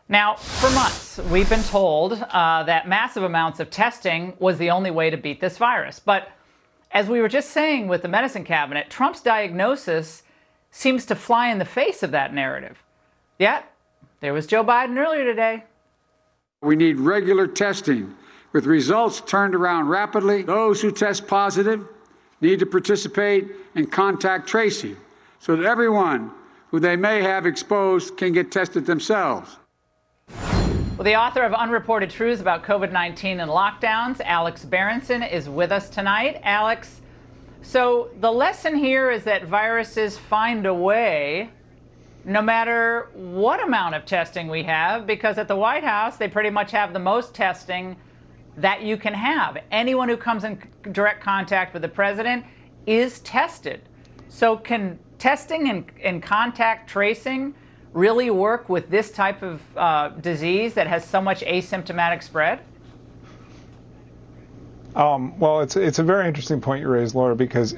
Now, for months, we've been told that massive amounts of testing was the only way to beat this virus. But as we were just saying with the medicine cabinet, Trump's diagnosis seems to fly in the face of that narrative. Yet, there was Joe Biden earlier today. We need regular testing with results turned around rapidly. Those who test positive need to participate in contact tracing so that everyone who they may have exposed can get tested themselves. Well, the author of Unreported Truths about COVID-19 and Lockdowns, Alex Berenson, is with us tonight. Alex, so the lesson here is that viruses find a way no matter what amount of testing we have, because at the White House, they pretty much have the most testing that you can have. Anyone who comes in direct contact with the president is tested. So can testing and contact tracing really work with this type of disease that has so much asymptomatic spread? Well, it's a very interesting point you raised, Laura, because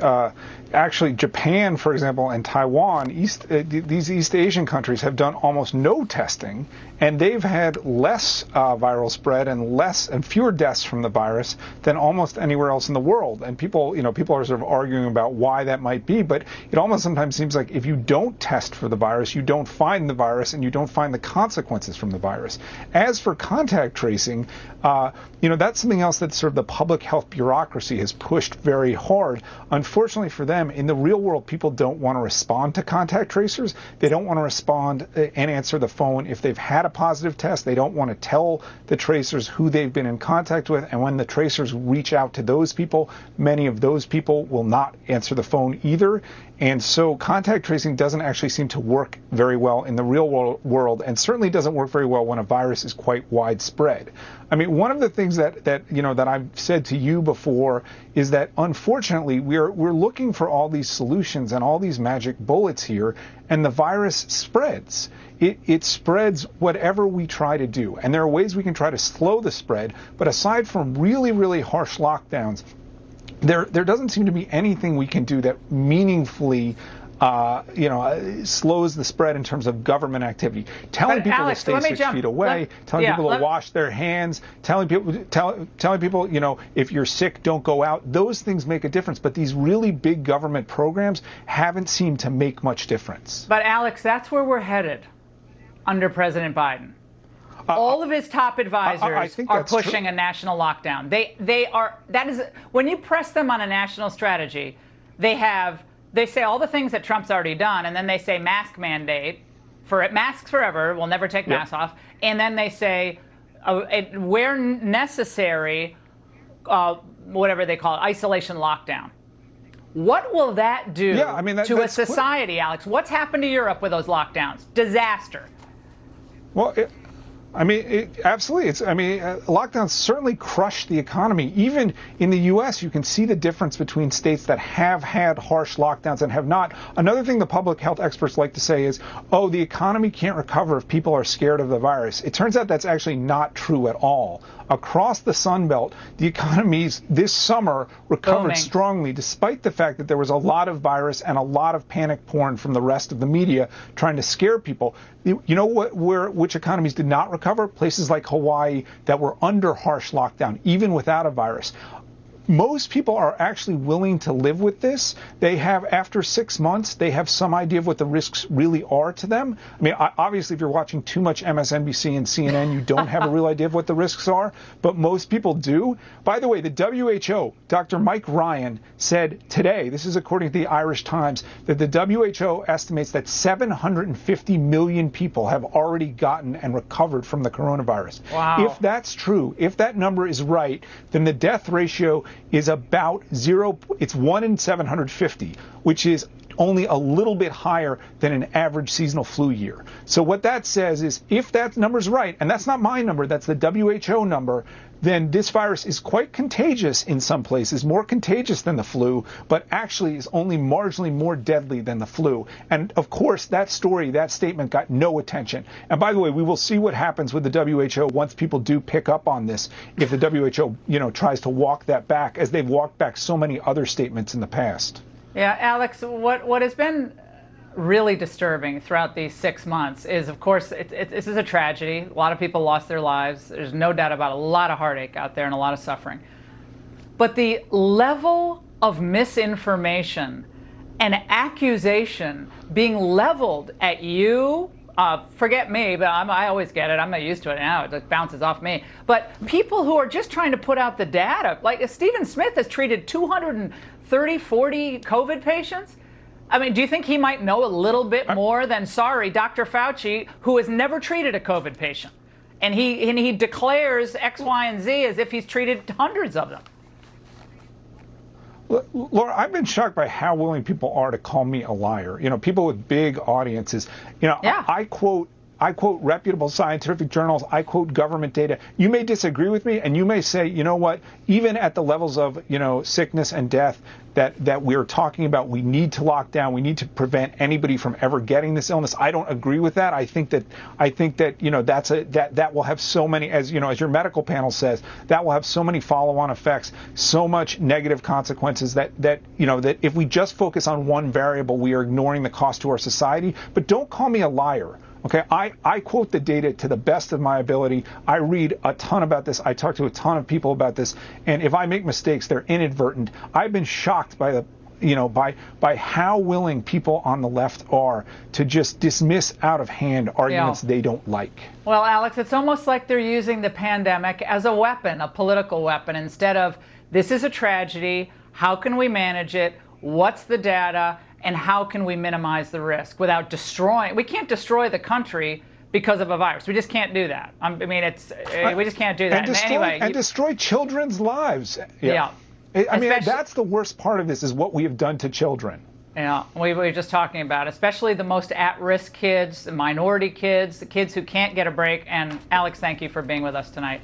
actually Japan, for example, and Taiwan, these East Asian countries have done almost no testing, and they've had less viral spread and fewer deaths from the virus than almost anywhere else in the world. And people are sort of arguing about why that might be, but it almost sometimes seems like if you don't test for the virus, you don't find the virus and you don't find the consequences from the virus. As for contact tracing, that's something else that sort of the public health bureaucracy has pushed very hard. Unfortunately for them, in the real world, people don't want to respond to contact tracers. They don't want to respond and answer the phone if they've had a positive test. They don't want to tell the tracers who they've been in contact with. And when the tracers reach out to those people, many of those people will not answer the phone either. And so contact tracing doesn't actually seem to work very well in the real world, and certainly doesn't work very well when a virus is quite widespread. I mean, one of the things that I've said to you before is that unfortunately we're looking for all these solutions and all these magic bullets here, and the virus spreads. It spreads whatever we try to do, and there are ways we can try to slow the spread, but aside from really, really harsh lockdowns, there doesn't seem to be anything we can do that meaningfully slows the spread in terms of government activity. Telling people Alex, to stay 6 feet away, telling people to wash their hands, telling people, if you're sick, don't go out. Those things make a difference. But these really big government programs haven't seemed to make much difference. But Alex, that's where we're headed under President Biden. All of his top advisors are pushing a national lockdown. They are. That is, when you press them on a national strategy, they say all the things that Trump's already done, and then they say mask mandate masks forever. We'll never take masks off, and then they say where necessary, whatever they call it, isolation lockdown. What will that do to a society, Alex? What's happened to Europe with those lockdowns? Disaster. Well, absolutely. Lockdowns certainly crushed the economy. Even in the U.S., you can see the difference between states that have had harsh lockdowns and have not. Another thing the public health experts like to say is, the economy can't recover if people are scared of the virus. It turns out that's actually not true at all. Across the Sun Belt, the economies this summer recovered strongly, despite the fact that there was a lot of virus and a lot of panic porn from the rest of the media trying to scare people. You know which economies did not recover? Places like Hawaii that were under harsh lockdown, even without a virus. Most people are actually willing to live with this. They have, after 6 months, they have some idea of what the risks really are to them. Obviously, if you're watching too much MSNBC and CNN, you don't have a real idea of what the risks are, but most people do. By the way, the WHO, Dr. Mike Ryan, said today, this is according to the Irish Times, that the WHO estimates that 750 million people have already gotten and recovered from the coronavirus. Wow. If that's true, if that number is right, then the death ratio is about it's 1 in 750, which is only a little bit higher than an average seasonal flu year. So what that says is, if that number's right, and that's not my number, that's the WHO number, then this virus is quite contagious in some places, more contagious than the flu, but actually is only marginally more deadly than the flu. And of course, that statement got no attention. And by the way, we will see what happens with the WHO once people do pick up on this, if the WHO, tries to walk that back, as they've walked back so many other statements in the past. Yeah, Alex, what has been really disturbing throughout these 6 months is, of course, this is a tragedy. A lot of people lost their lives. There's no doubt about a lot of heartache out there and a lot of suffering. But the level of misinformation and accusation being leveled at you, forget me, but I always get it. I'm not used to it now. It just bounces off me. But people who are just trying to put out the data, like Stephen Smith has treated 230, 40 COVID patients. I mean, do you think he might know a little bit more than, sorry, Dr. Fauci, who has never treated a COVID patient? And he declares X, Y, and Z as if he's treated hundreds of them. Laura, I've been shocked by how willing people are to call me a liar. You know, people with big audiences. You know, yeah. I quote reputable scientific journals. I quote government data. You may disagree with me, and you may say, you know what, even at the levels of, you know, sickness and death that we're talking about, we need to lock down. We need to prevent anybody from ever getting this illness. I don't agree with that. I think that you know, that will have so many, as you know, as your medical panel says, that will have so many follow-on effects, so much negative consequences that you know, that if we just focus on one variable, we are ignoring the cost to our society. But don't call me a liar. Okay, I quote the data to the best of my ability. I read a ton about this. I talk to a ton of people about this. And if I make mistakes, they're inadvertent. I've been shocked by the, you know, by how willing people on the left are to just dismiss out of hand arguments they don't like. Well, Alex, it's almost like they're using the pandemic as a weapon, a political weapon, instead of this is a tragedy. How can we manage it? What's the data? And how can we minimize the risk without destroying? We can't destroy the country because of a virus. We just can't do that. I mean, we just can't do that. And destroy children's lives. Yeah. I mean, that's the worst part of this, is what we have done to children. Yeah, we were just talking about, especially the most at-risk kids, the minority kids, the kids who can't get a break. And Alex, thank you for being with us tonight.